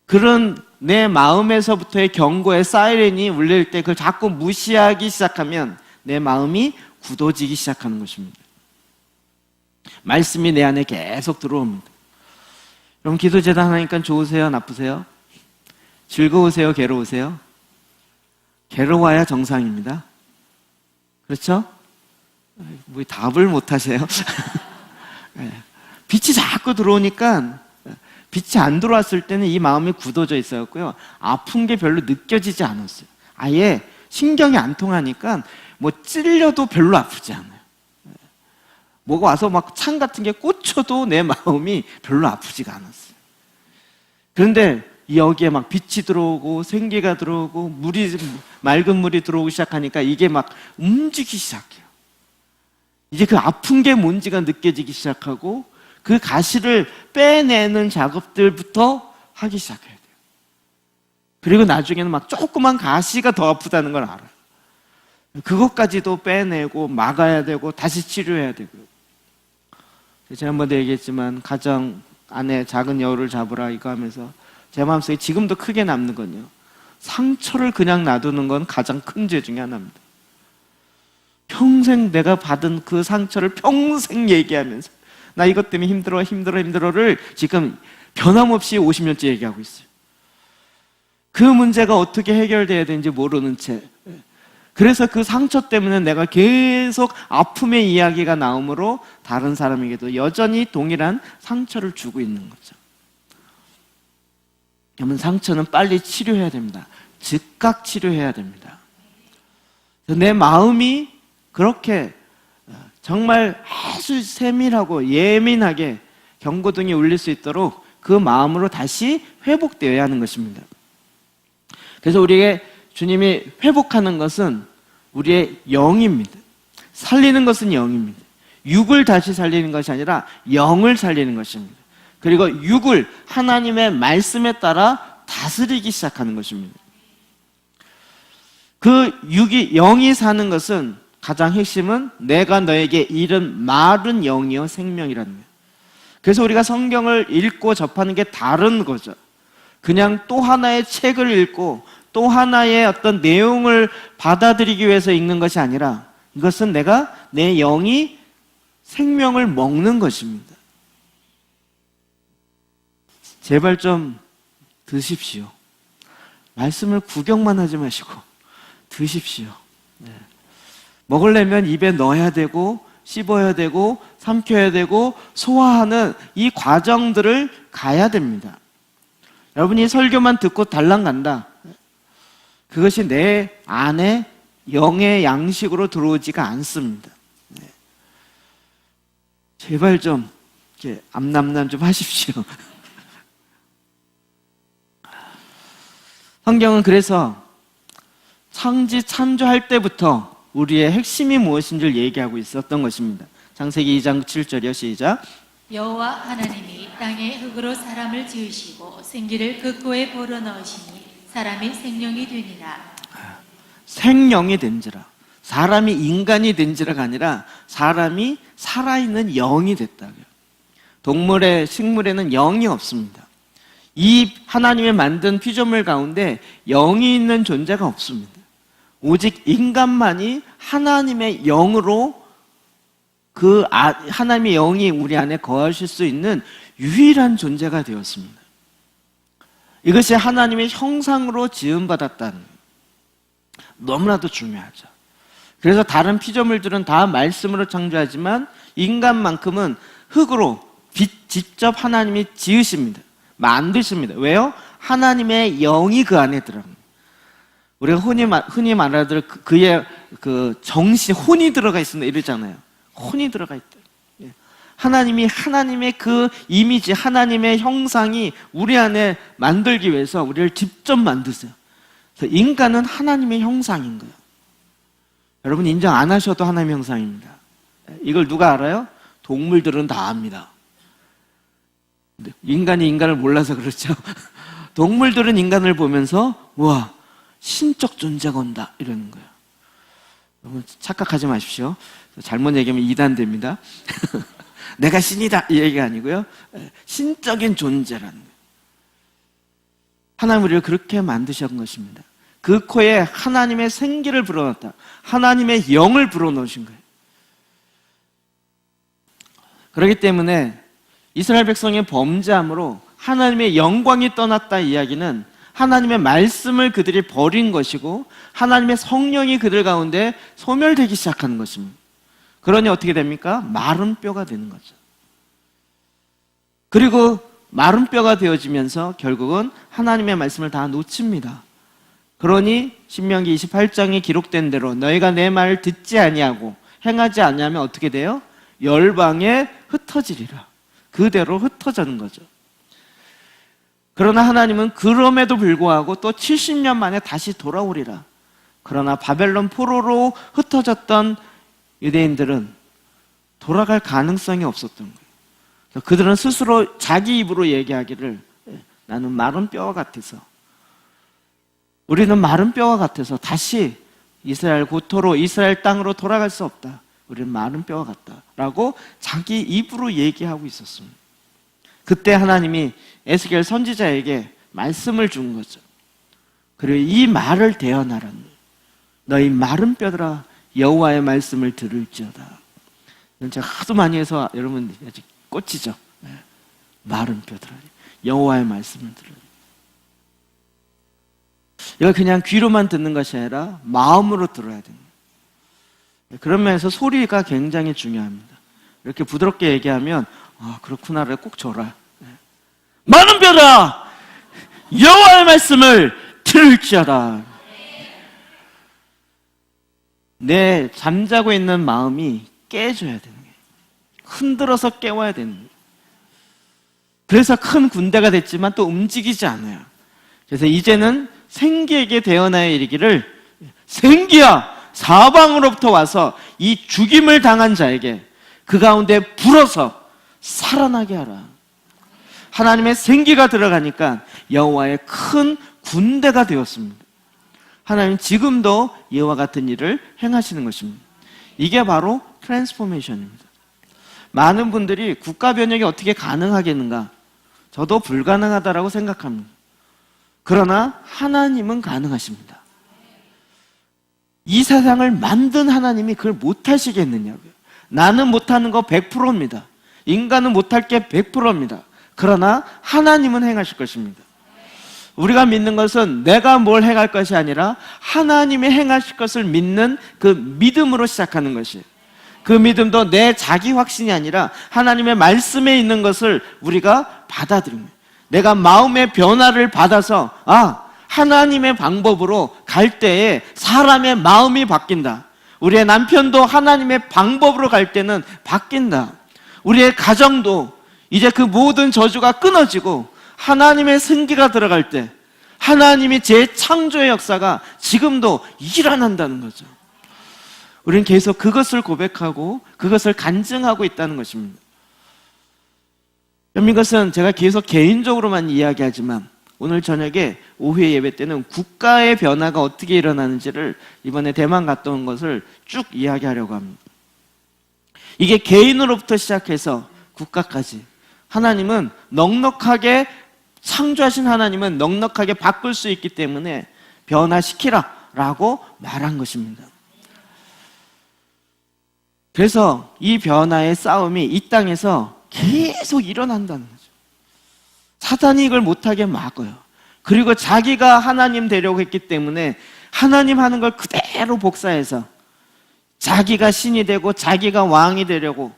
그런 내 마음에서부터의 경고의 사이렌이 울릴 때 그걸 자꾸 무시하기 시작하면 내 마음이 굳어지기 시작하는 것입니다. 말씀이 내 안에 계속 들어옵니다. 그럼 기도제단 하니까 좋으세요? 나쁘세요? 즐거우세요? 괴로우세요? 괴로워야 정상입니다. 그렇죠? 뭐 답을 못 하세요? 빛이 자꾸 들어오니까, 빛이 안 들어왔을 때는 이 마음이 굳어져 있었고요. 아픈 게 별로 느껴지지 않았어요. 아예 신경이 안 통하니까 뭐 찔려도 별로 아프지 않아요. 뭐가 와서 막 창 같은 게 꽂혀도 내 마음이 별로 아프지가 않았어요. 그런데 여기에 막 빛이 들어오고 생기가 들어오고 맑은 물이 들어오기 시작하니까 이게 막 움직이기 시작해요. 이제 그 아픈 게 뭔지가 느껴지기 시작하고 그 가시를 빼내는 작업들부터 하기 시작해야 돼요. 그리고 나중에는 막 조그만 가시가 더 아프다는 걸 알아요. 그것까지도 빼내고 막아야 되고 다시 치료해야 되고요. 지난번에 얘기했지만 가정 안에 작은 여우를 잡으라 이거 하면서 제 마음속에 지금도 크게 남는 건요, 상처를 그냥 놔두는 건 가장 큰 죄 중에 하나입니다. 평생 내가 받은 그 상처를 평생 얘기하면서 나 이것 때문에 힘들어를 지금 변함없이 50년째 얘기하고 있어요. 그 문제가 어떻게 해결돼야 되는지 모르는 채, 그래서 그 상처 때문에 내가 계속 아픔의 이야기가 나오므로 다른 사람에게도 여전히 동일한 상처를 주고 있는 거죠. 그러면 상처는 빨리 치료해야 됩니다. 즉각 치료해야 됩니다. 내 마음이 그렇게 정말 아주 세밀하고 예민하게 경고등이 울릴 수 있도록 그 마음으로 다시 회복되어야 하는 것입니다. 그래서 우리에게 주님이 회복하는 것은 우리의 영입니다. 살리는 것은 영입니다. 육을 다시 살리는 것이 아니라 영을 살리는 것입니다. 그리고 육을 하나님의 말씀에 따라 다스리기 시작하는 것입니다. 그 영이 사는 것은 가장 핵심은 내가 너에게 이른 말은 영이요 생명이라는 거예요. 그래서 우리가 성경을 읽고 접하는 게 다른 거죠. 그냥 또 하나의 책을 읽고 또 하나의 어떤 내용을 받아들이기 위해서 읽는 것이 아니라 이것은 내 영이 생명을 먹는 것입니다. 제발 좀 드십시오. 말씀을 구경만 하지 마시고 드십시오. 네. 먹으려면 입에 넣어야 되고 씹어야 되고 삼켜야 되고 소화하는 이 과정들을 가야 됩니다. 여러분이 설교만 듣고 달랑 간다, 그것이 내 안에 영의 양식으로 들어오지가 않습니다. 네. 제발 좀 이렇게 암남남 좀 하십시오. 성경은 그래서 창조할 때부터 우리의 핵심이 무엇인지를 얘기하고 있었던 것입니다. 창세기 2장 7절이요. 시작. 여호와 하나님이 땅에 흙으로 사람을 지으시고 생기를 그 코에 불어넣으시니 사람이 생명이 되니라. 생명이 된지라. 사람이 인간이 된지라가 아니라 사람이 살아있는 영이 됐다고요. 동물의 식물에는 영이 없습니다. 이 하나님의 만든 피조물 가운데 영이 있는 존재가 없습니다. 오직 인간만이 하나님의 영으로 하나님의 영이 우리 안에 거하실 수 있는 유일한 존재가 되었습니다. 이것이 하나님의 형상으로 지음받았다는 거예요. 너무나도 중요하죠. 그래서 다른 피조물들은 다 말씀으로 창조하지만 인간만큼은 흙으로 직접 하나님이 지으십니다. 만드십니다. 왜요? 하나님의 영이 그 안에 들어갑니다. 우리가 흔히 말하들 그의 그 정신, 혼이 들어가 있습니다. 이러잖아요. 혼이 들어가 있다. 하나님의 그 이미지, 하나님의 형상이 우리 안에 만들기 위해서 우리를 직접 만드세요. 그래서 인간은 하나님의 형상인 거예요. 여러분 인정 안 하셔도 하나님의 형상입니다. 이걸 누가 알아요? 동물들은 다 압니다. 인간이 인간을 몰라서 그렇죠. 동물들은 인간을 보면서 와, 신적 존재가 온다 이러는 거예요. 여러분 착각하지 마십시오. 잘못 얘기하면 이단됩니다. 내가 신이다 이 얘기가 아니고요. 신적인 존재라는 거예요. 하나님 우리를 그렇게 만드신 것입니다. 그 코에 하나님의 생기를 불어넣었다. 하나님의 영을 불어넣으신 거예요. 그렇기 때문에 이스라엘 백성의 범죄함으로 하나님의 영광이 떠났다 이야기는 하나님의 말씀을 그들이 버린 것이고 하나님의 성령이 그들 가운데 소멸되기 시작하는 것입니다. 그러니 어떻게 됩니까? 마른 뼈가 되는 거죠. 그리고 마른 뼈가 되어지면서 결국은 하나님의 말씀을 다 놓칩니다. 그러니 신명기 28장에 기록된 대로 너희가 내 말을 듣지 아니하고 행하지 아니하면 어떻게 돼요? 열방에 흩어지리라. 그대로 흩어지는 거죠. 그러나 하나님은 그럼에도 불구하고 또 70년 만에 다시 돌아오리라. 그러나 바벨론 포로로 흩어졌던 유대인들은 돌아갈 가능성이 없었던 거예요. 그들은 스스로 자기 입으로 얘기하기를 나는 마른 뼈와 같아서, 우리는 마른 뼈와 같아서 다시 이스라엘 고토로 이스라엘 땅으로 돌아갈 수 없다. 우리는 마른 뼈와 같다라고 자기 입으로 얘기하고 있었습니다. 그때 하나님이 에스겔 선지자에게 말씀을 준 거죠. 그리고 이 말을 대언하라는 거예요. 너희 마른 뼈들아 여호와의 말씀을 들을지어다. 이건 제가 하도 많이 해서 여러분 아직 꽂히죠. 마른 뼈들아 여호와의 말씀을 들으라. 이거 그냥 귀로만 듣는 것이 아니라 마음으로 들어야 됩니다. 그런 면에서 소리가 굉장히 중요합니다. 이렇게 부드럽게 얘기하면 그렇구나를 꼭 줘라. 많은 뼈라 여호와의 말씀을 들을지어다. 내 잠자고 있는 마음이 깨져야 되는 거예요. 흔들어서 깨워야 되는 거예요. 그래서 큰 군대가 됐지만 또 움직이지 않아요. 그래서 이제는 생기에게 대언하여 이르기를 생기야 사방으로부터 와서 이 죽임을 당한 자에게 그 가운데 불어서 살아나게 하라. 하나님의 생기가 들어가니까 여호와의 큰 군대가 되었습니다. 하나님 지금도 이와 같은 일을 행하시는 것입니다. 이게 바로 트랜스포메이션입니다. 많은 분들이 국가 변혁이 어떻게 가능하겠는가? 저도 불가능하다라고 생각합니다. 그러나 하나님은 가능하십니다. 이 세상을 만든 하나님이 그걸 못하시겠느냐고요. 나는 못하는 거 100%입니다. 인간은 못할 게 100%입니다. 그러나 하나님은 행하실 것입니다. 우리가 믿는 것은 내가 뭘 행할 것이 아니라 하나님이 행하실 것을 믿는 그 믿음으로 시작하는 것이에요. 그 믿음도 내 자기 확신이 아니라 하나님의 말씀에 있는 것을 우리가 받아들입니다. 내가 마음의 변화를 받아서 하나님의 방법으로 갈 때에 사람의 마음이 바뀐다. 우리의 남편도 하나님의 방법으로 갈 때는 바뀐다. 우리의 가정도 이제 그 모든 저주가 끊어지고 하나님의 생기가 들어갈 때 하나님이 재창조의 역사가 지금도 일어난다는 거죠. 우리는 계속 그것을 고백하고 그것을 간증하고 있다는 것입니다. 이것은 제가 계속 개인적으로만 이야기하지만 오늘 저녁에 오후에 예배 때는 국가의 변화가 어떻게 일어나는지를 이번에 대만 갔다 온 것을 쭉 이야기하려고 합니다. 이게 개인으로부터 시작해서 국가까지 하나님은 넉넉하게 창조하신 하나님은 넉넉하게 바꿀 수 있기 때문에 변화시키라 라고 말한 것입니다. 그래서 이 변화의 싸움이 이 땅에서 계속 일어난다는 거죠. 사단이 이걸 못하게 막아요. 그리고 자기가 하나님 되려고 했기 때문에 하나님 하는 걸 그대로 복사해서 자기가 신이 되고 자기가 왕이 되려고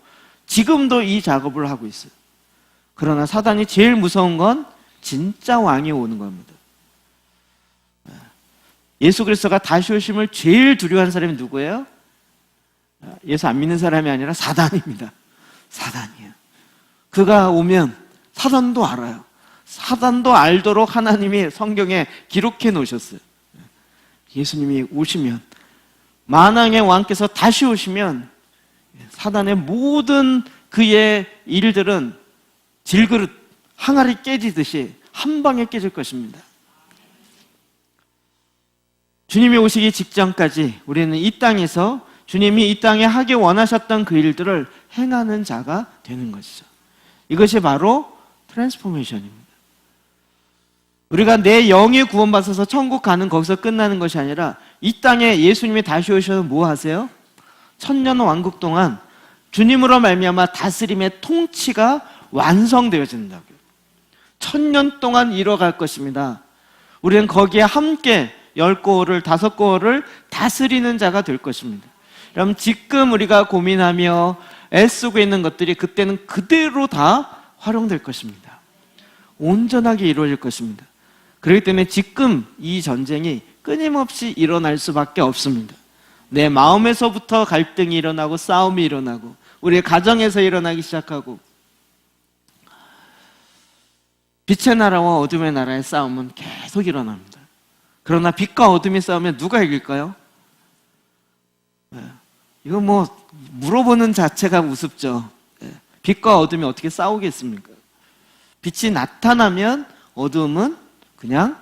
지금도 이 작업을 하고 있어요. 그러나 사단이 제일 무서운 건 진짜 왕이 오는 겁니다. 예수 그리스도가 다시 오심을 제일 두려워하는 사람이 누구예요? 예수 안 믿는 사람이 아니라 사단입니다. 사단이에요. 그가 오면 사단도 알아요. 사단도 알도록 하나님이 성경에 기록해 놓으셨어요. 예수님이 오시면, 만왕의 왕께서 다시 오시면 사단의 모든 그의 일들은 질그릇 항아리 깨지듯이 한 방에 깨질 것입니다. 주님이 오시기 직전까지 우리는 이 땅에서 주님이 이 땅에 하기 원하셨던 그 일들을 행하는 자가 되는 것이죠. 이것이 바로 트랜스포메이션입니다. 우리가 내 영이 구원받아서 천국 가는 거기서 끝나는 것이 아니라 이 땅에 예수님이 다시 오셔서 뭐 하세요? 천년 왕국 동안 주님으로 말미암아 다스림의 통치가 완성되어진다고요. 천년 동안 이뤄갈 것입니다. 우리는 거기에 함께 10고을을 5고을을 다스리는 자가 될 것입니다. 그럼 지금 우리가 고민하며 애쓰고 있는 것들이 그때는 그대로 다 활용될 것입니다. 온전하게 이루어질 것입니다. 그렇기 때문에 지금 이 전쟁이 끊임없이 일어날 수밖에 없습니다. 내 마음에서부터 갈등이 일어나고 싸움이 일어나고 우리의 가정에서 일어나기 시작하고 빛의 나라와 어둠의 나라의 싸움은 계속 일어납니다. 그러나 빛과 어둠이 싸우면 누가 이길까요? 이거 뭐 물어보는 자체가 우습죠. 빛과 어둠이 어떻게 싸우겠습니까? 빛이 나타나면 어둠은 그냥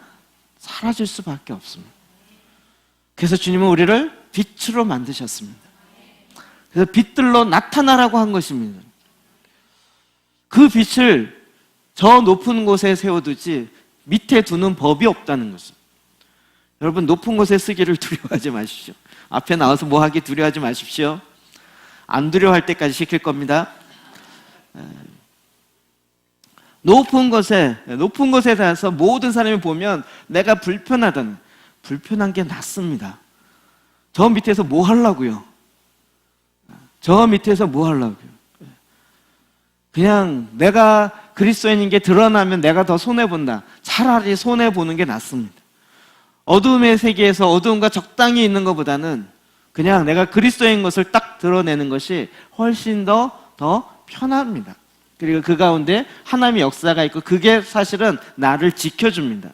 사라질 수밖에 없습니다. 그래서 주님은 우리를 빛으로 만드셨습니다. 그래서 빛들로 나타나라고 한 것입니다. 그 빛을 저 높은 곳에 세워두지 밑에 두는 법이 없다는 것입니다. 여러분, 높은 곳에 쓰기를 두려워하지 마십시오. 앞에 나와서 뭐 하기 두려워하지 마십시오. 안 두려워할 때까지 시킬 겁니다. 높은 곳에 대해서 모든 사람이 보면 내가 불편한 게 낫습니다. 저 밑에서 뭐 하려고요? 그냥 내가 그리스도인인 게 드러나면 내가 더 손해본다. 차라리 손해보는 게 낫습니다. 어두움의 세계에서 어두움과 적당히 있는 것보다는 그냥 내가 그리스도인 것을 딱 드러내는 것이 훨씬 더 편합니다. 그리고 그 가운데 하나님의 역사가 있고 그게 사실은 나를 지켜줍니다.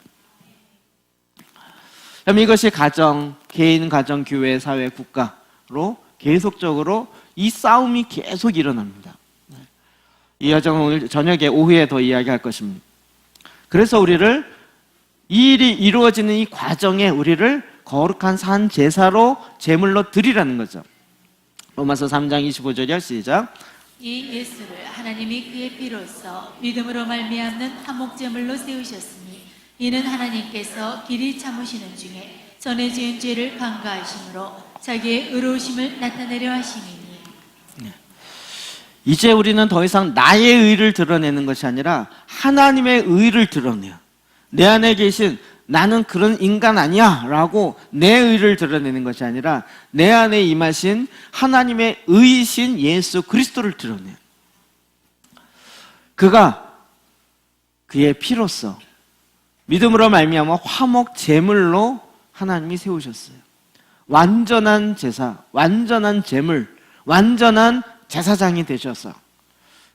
그럼 이것이 가정, 개인, 가정, 교회, 사회, 국가로 계속적으로 이 싸움이 계속 일어납니다. 이 여정은 오늘 저녁에 오후에 더 이야기할 것입니다. 그래서 우리를 이 일이 이루어지는 이 과정에 우리를 거룩한 산 제사로 제물로 드리라는 거죠. 로마서 3장 25절이요. 시작. 이 예수를 하나님이 그의 피로써 믿음으로 말미암는 화목제물로 세우셨으니 이는 하나님께서 길이 참으시는 중에 전에 지은 죄를 간과하심으로 자기의 의로우심을 나타내려 하심이니. 이제 우리는 더 이상 나의 의를 드러내는 것이 아니라 하나님의 의를 드러내요. 내 안에 계신 나는 그런 인간 아니야 라고 내 의를 드러내는 것이 아니라 내 안에 임하신 하나님의 의이신 예수 그리스도를 드러내요. 그가 그의 피로써 믿음으로 말미암아 화목 제물로 하나님이 세우셨어요. 완전한 제사, 완전한 제물, 완전한 제사장이 되셔서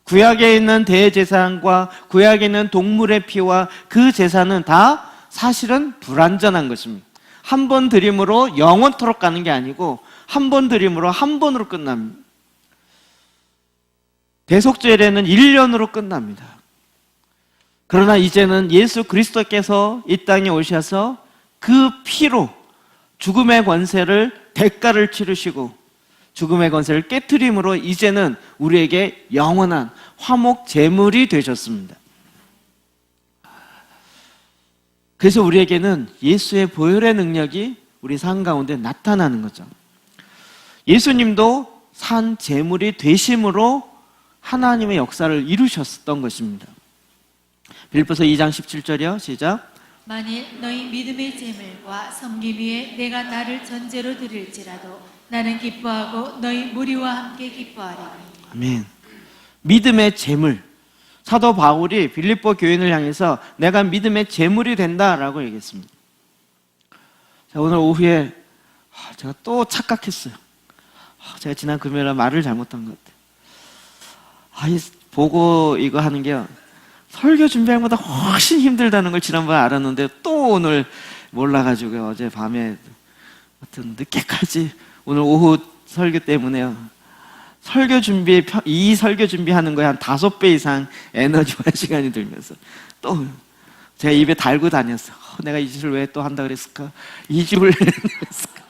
구약에 있는 대제사장과 구약에 있는 동물의 피와 그 제사는 다 사실은 불완전한 것입니다. 한 번 드림으로 영원토록 가는 게 아니고 한 번 드림으로 한 번으로 끝납니다. 대속죄례는 1년으로 끝납니다. 그러나 이제는 예수 그리스도께서 이 땅에 오셔서 그 피로 죽음의 권세를 대가를 치르시고 죽음의 권세를 깨트림으로 이제는 우리에게 영원한 화목 제물이 되셨습니다. 그래서 우리에게는 예수의 보혈의 능력이 우리 삶 가운데 나타나는 거죠. 예수님도 산 제물이 되심으로 하나님의 역사를 이루셨던 것입니다. 빌립보서 2장 17절이요. 시작. 만일 너희 믿음의 제물과 섬김 위에 내가 나를 전제로 드릴지라도 나는 기뻐하고 너희 무리와 함께 기뻐하리니. 아멘. 믿음의 제물. 사도 바울이 빌립보 교인을 향해서 내가 믿음의 제물이 된다라고 얘기했습니다. 자, 오늘 오후에 제가 또 착각했어요. 제가 지난 금요일에 말을 잘못한 것 같아요. 보고 이거 하는 게요, 설교 준비하는 것보다 훨씬 힘들다는 걸 지난번에 알았는데 또 오늘 몰라가지고 어제 밤에 하여튼 늦게까지 오늘 오후 설교 때문에요. 이 설교 준비하는 거에 한 5배 이상 에너지와 시간이 들면서 또 제가 입에 달고 다녔어. 내가 이 짓을 왜 또 한다 그랬을까? 이 집을 왜 그랬을까?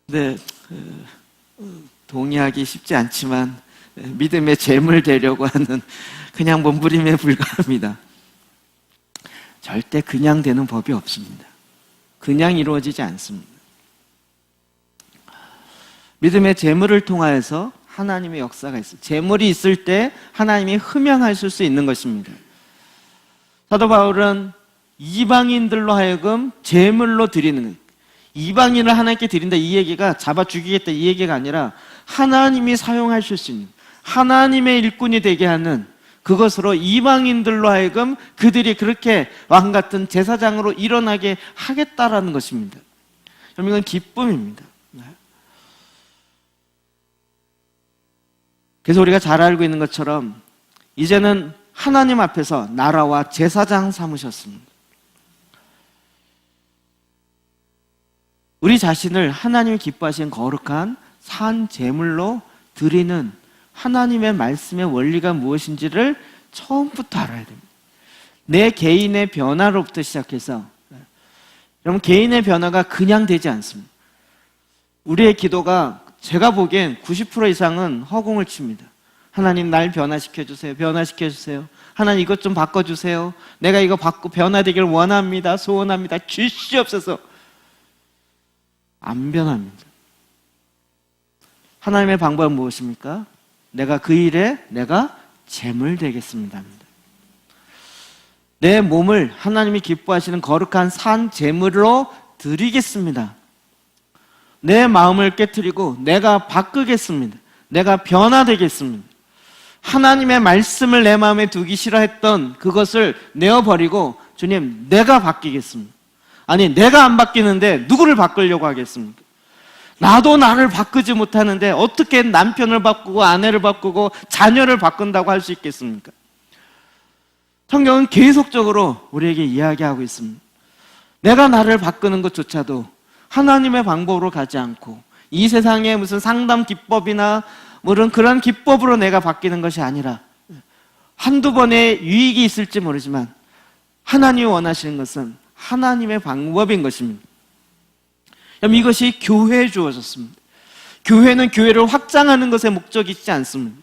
네, 동의하기 쉽지 않지만 믿음의 제물 되려고 하는 그냥 몸부림에 불과합니다. 절대 그냥 되는 법이 없습니다. 그냥 이루어지지 않습니다. 믿음의 제물을 통하여서 하나님의 역사가 있어요. 제물이 있을 때 하나님이 흠양하실 수 있는 것입니다. 사도 바울은 이방인들로 하여금 제물로 드리는 거예요. 이방인을 하나님께 드린다 이 얘기가 잡아 죽이겠다 이 얘기가 아니라 하나님이 사용하실 수 있는, 하나님의 일꾼이 되게 하는 그것으로 이방인들로 하여금 그들이 그렇게 왕같은 제사장으로 일어나게 하겠다라는 것입니다. 여러분, 이건 기쁨입니다. 그래서 우리가 잘 알고 있는 것처럼 이제는 하나님 앞에서 나라와 제사장 삼으셨습니다. 우리 자신을 하나님이 기뻐하시는 거룩한 산 제물로 드리는 하나님의 말씀의 원리가 무엇인지를 처음부터 알아야 됩니다. 내 개인의 변화로부터 시작해서, 여러분, 개인의 변화가 그냥 되지 않습니다. 우리의 기도가 제가 보기엔 90% 이상은 허공을 칩니다. 하나님, 날 변화시켜주세요. 변화시켜주세요. 하나님, 이것 좀 바꿔주세요. 내가 이거 변화되길 원합니다. 소원합니다. 주시옵소서. 안 변합니다. 하나님의 방법은 무엇입니까? 내가 그 일에 내가 제물 되겠습니다 합니다. 내 몸을 하나님이 기뻐하시는 거룩한 산 제물로 드리겠습니다. 내 마음을 깨트리고 내가 바꾸겠습니다. 내가 변화되겠습니다. 하나님의 말씀을 내 마음에 두기 싫어했던 그것을 내어버리고, 주님, 내가 바뀌겠습니다. 아니, 내가 안 바뀌는데 누구를 바꾸려고 하겠습니까? 나도 나를 바꾸지 못하는데 어떻게 남편을 바꾸고 아내를 바꾸고 자녀를 바꾼다고 할 수 있겠습니까? 성경은 계속적으로 우리에게 이야기하고 있습니다. 내가 나를 바꾸는 것조차도 하나님의 방법으로 가지 않고 이 세상에 무슨 상담 기법이나 그런 기법으로 내가 바뀌는 것이 아니라 한두 번의 유익이 있을지 모르지만 하나님이 원하시는 것은 하나님의 방법인 것입니다. 이것이 교회에 주어졌습니다. 교회는 교회를 확장하는 것에 목적이 있지 않습니다.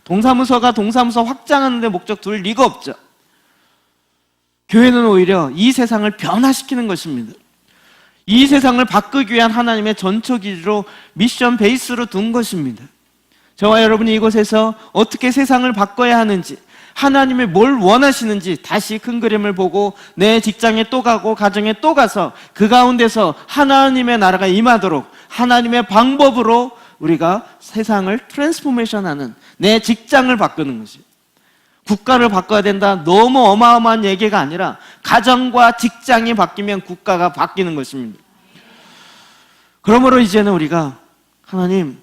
동사무소가 동사무소 확장하는 데 목적 둘 리가 없죠. 교회는 오히려 이 세상을 변화시키는 것입니다. 이 세상을 바꾸기 위한 하나님의 전초기지로 미션 베이스로 둔 것입니다. 저와 여러분이 이곳에서 어떻게 세상을 바꿔야 하는지, 하나님이 뭘 원하시는지 다시 큰 그림을 보고 내 직장에 또 가고 가정에 또 가서 그 가운데서 하나님의 나라가 임하도록 하나님의 방법으로 우리가 세상을 트랜스포메이션하는, 내 직장을 바꾸는 것이, 국가를 바꿔야 된다, 너무 어마어마한 얘기가 아니라 가정과 직장이 바뀌면 국가가 바뀌는 것입니다. 그러므로 이제는 우리가 하나님,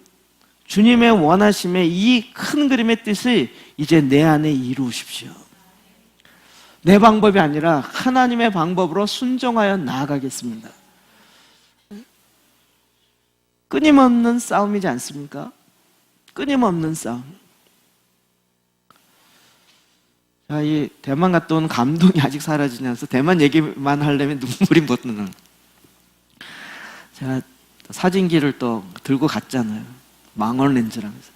주님의 원하심의 이 큰 그림의 뜻을 이제 내 안에 이루십시오. 내 방법이 아니라 하나님의 방법으로 순종하여 나아가겠습니다. 끊임없는 싸움이지 않습니까? 끊임없는 싸움. 이 대만 갔다 온 감동이 아직 사라지지 않아서 대만 얘기만 하려면 눈물이 못 나는. 제가 사진기를 또 들고 갔잖아요. 망원 렌즈라면서.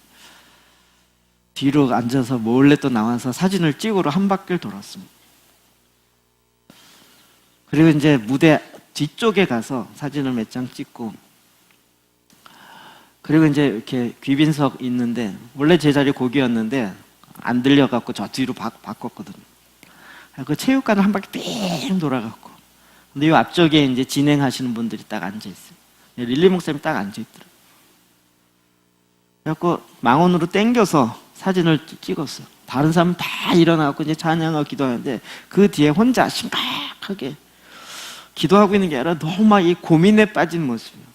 뒤로 앉아서 몰래 또 나와서 사진을 찍으러 한 바퀴를 돌았습니다. 그리고 이제 무대 뒤쪽에 가서 사진을 몇 장 찍고, 그리고 이제 이렇게 귀빈석 있는데, 원래 제 자리 거기였는데 안 들려갖고 저 뒤로 바꿨거든요. 그 체육관을 한 바퀴 삥 돌아갔고, 근데 이 앞쪽에 이제 진행하시는 분들이 딱 앉아있어요. 릴리 목사님이 딱 앉아있더라고요. 그래갖고 망원으로 땡겨서 사진을 찍었어요. 다른 사람 다 일어나고 이제 찬양하고 기도하는데 그 뒤에 혼자 심각하게 기도하고 있는 게 아니라 너무 막 이 고민에 빠진 모습이에요.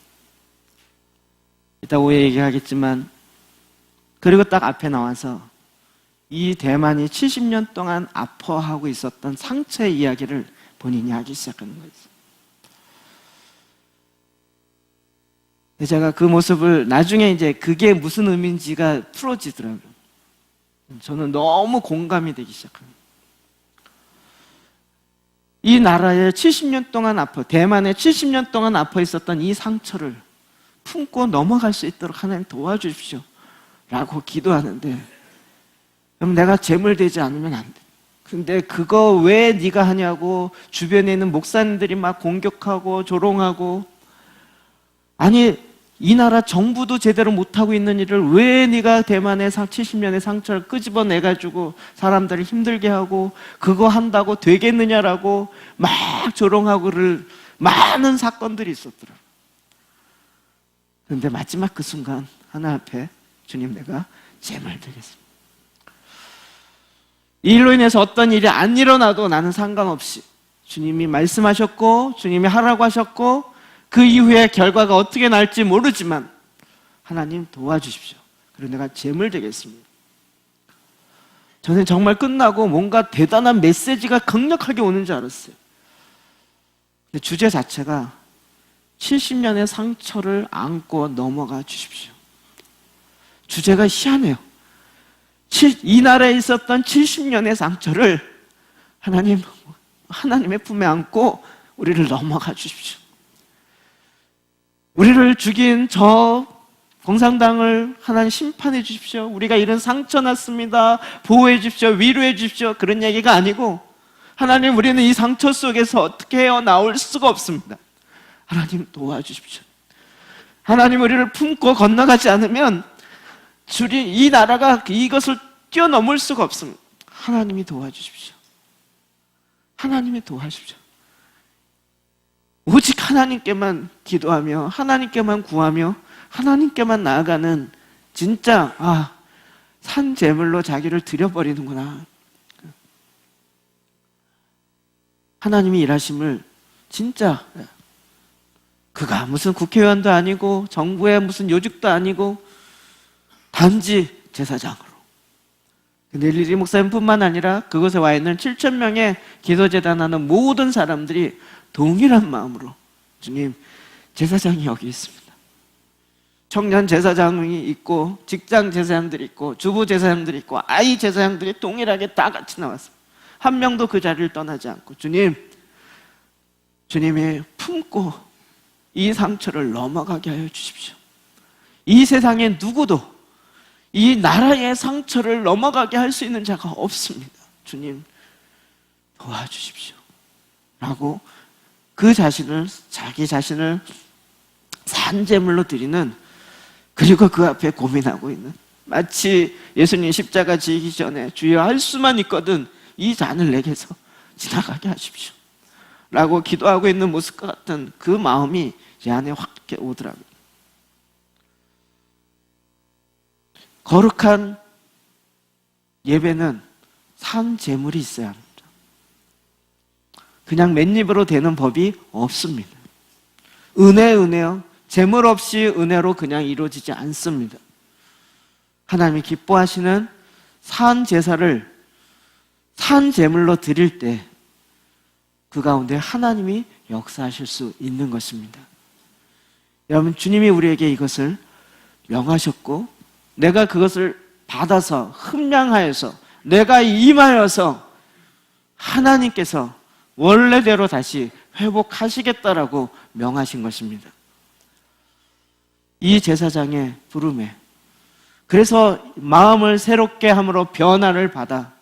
이따 오해 얘기하겠지만, 그리고 딱 앞에 나와서 이 대만이 70년 동안 아파하고 있었던 상처의 이야기를 본인이 하기 시작하는 거예요. 제가 그 모습을 나중에 이제 그게 무슨 의미인지가 풀어지더라고요. 저는 너무 공감이 되기 시작합니다. 이 나라에 70년 동안 대만에 70년 동안 아파 있었던 이 상처를 품고 넘어갈 수 있도록 하나님 도와주십시오 라고 기도하는데, 그럼 내가 재물되지 않으면 안 돼. 근데 그거 왜 네가 하냐고 주변에 있는 목사님들이 막 공격하고 조롱하고, 아니 이 나라 정부도 제대로 못하고 있는 일을 왜 네가 대만의 70년의 상처를 끄집어내가지고 사람들을 힘들게 하고 그거 한다고 되겠느냐라고 막 조롱하고를 많은 사건들이 있었더라고요. 그런데 마지막 그 순간 하나 앞에 주님, 내가 재물 드리겠습니다. 이 일로 인해서 어떤 일이 안 일어나도 나는 상관없이 주님이 말씀하셨고 주님이 하라고 하셨고, 그 이후에 결과가 어떻게 날지 모르지만 하나님 도와주십시오. 그리고 내가 재물 되겠습니다. 저는 정말 끝나고 뭔가 대단한 메시지가 강력하게 오는 줄 알았어요. 근데 주제 자체가 70년의 상처를 안고 넘어가 주십시오. 주제가 희한해요. 이 나라에 있었던 70년의 상처를 하나님의 품에 안고 우리를 넘어가 주십시오. 우리를 죽인 저 공산당을 하나님 심판해 주십시오. 우리가 이런 상처 났습니다. 보호해 주십시오. 위로해 주십시오. 그런 얘기가 아니고, 하나님, 우리는 이 상처 속에서 어떻게 헤어나올 수가 없습니다. 하나님 도와주십시오. 하나님, 우리를 품고 건너가지 않으면 이 나라가 이것을 뛰어넘을 수가 없습니다. 하나님이 도와주십시오. 하나님이 도와주십시오. 오직 하나님께만 기도하며 하나님께만 구하며 하나님께만 나아가는, 진짜 산 제물로 자기를 드려버리는구나. 하나님이 일하심을 진짜, 그가 무슨 국회의원도 아니고 정부의 무슨 요직도 아니고 단지 제사장으로. 근데 릴리 목사님뿐만 아니라 그곳에 와 있는 7,000명의 기도재단하는 모든 사람들이 동일한 마음으로, 주님, 제사장이 여기 있습니다. 청년 제사장이 있고 직장 제사장들이 있고 주부 제사장들이 있고 아이 제사장들이 동일하게 다 같이 나왔어요. 한 명도 그 자리를 떠나지 않고, 주님이 품고 이 상처를 넘어가게 하여 주십시오. 이 세상에 누구도 이 나라의 상처를 넘어가게 할 수 있는 자가 없습니다. 주님 도와주십시오 라고 자기 자신을 산제물로 드리는, 그리고 그 앞에 고민하고 있는, 마치 예수님 십자가 지기 전에 주여 할 수만 있거든 이 잔을 내게서 지나가게 하십시오 라고 기도하고 있는 모습과 같은 그 마음이 제 안에 확 오더라고요. 거룩한 예배는 산 제물이 있어야 합니다. 그냥 맨입으로 되는 법이 없습니다. 은혜요. 제물 없이 은혜로 그냥 이루어지지 않습니다. 하나님이 기뻐하시는 산 제사를 산 제물로 드릴 때 그 가운데 하나님이 역사하실 수 있는 것입니다. 여러분, 주님이 우리에게 이것을 명하셨고, 내가 그것을 받아서 흠량하여서 내가 임하여서 하나님께서 원래대로 다시 회복하시겠다라고 명하신 것입니다. 이 제사장의 부름에, 그래서 마음을 새롭게 함으로 변화를 받아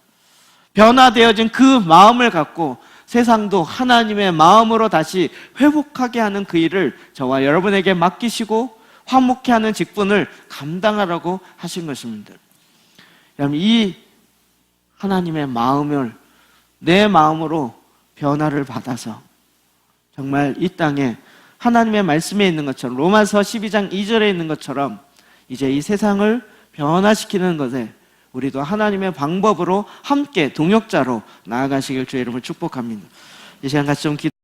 변화되어진 그 마음을 갖고 세상도 하나님의 마음으로 다시 회복하게 하는 그 일을 저와 여러분에게 맡기시고 화목케 하는 직분을 감당하라고 하신 것입니다. 여러분, 이 하나님의 마음을 내 마음으로 변화를 받아서 정말 이 땅에 하나님의 말씀에 있는 것처럼, 로마서 12장 2절에 있는 것처럼 이제 이 세상을 변화시키는 것에 우리도 하나님의 방법으로 함께 동역자로 나아가시길 주의 이름으로 축복합니다. 이 시간 같이 좀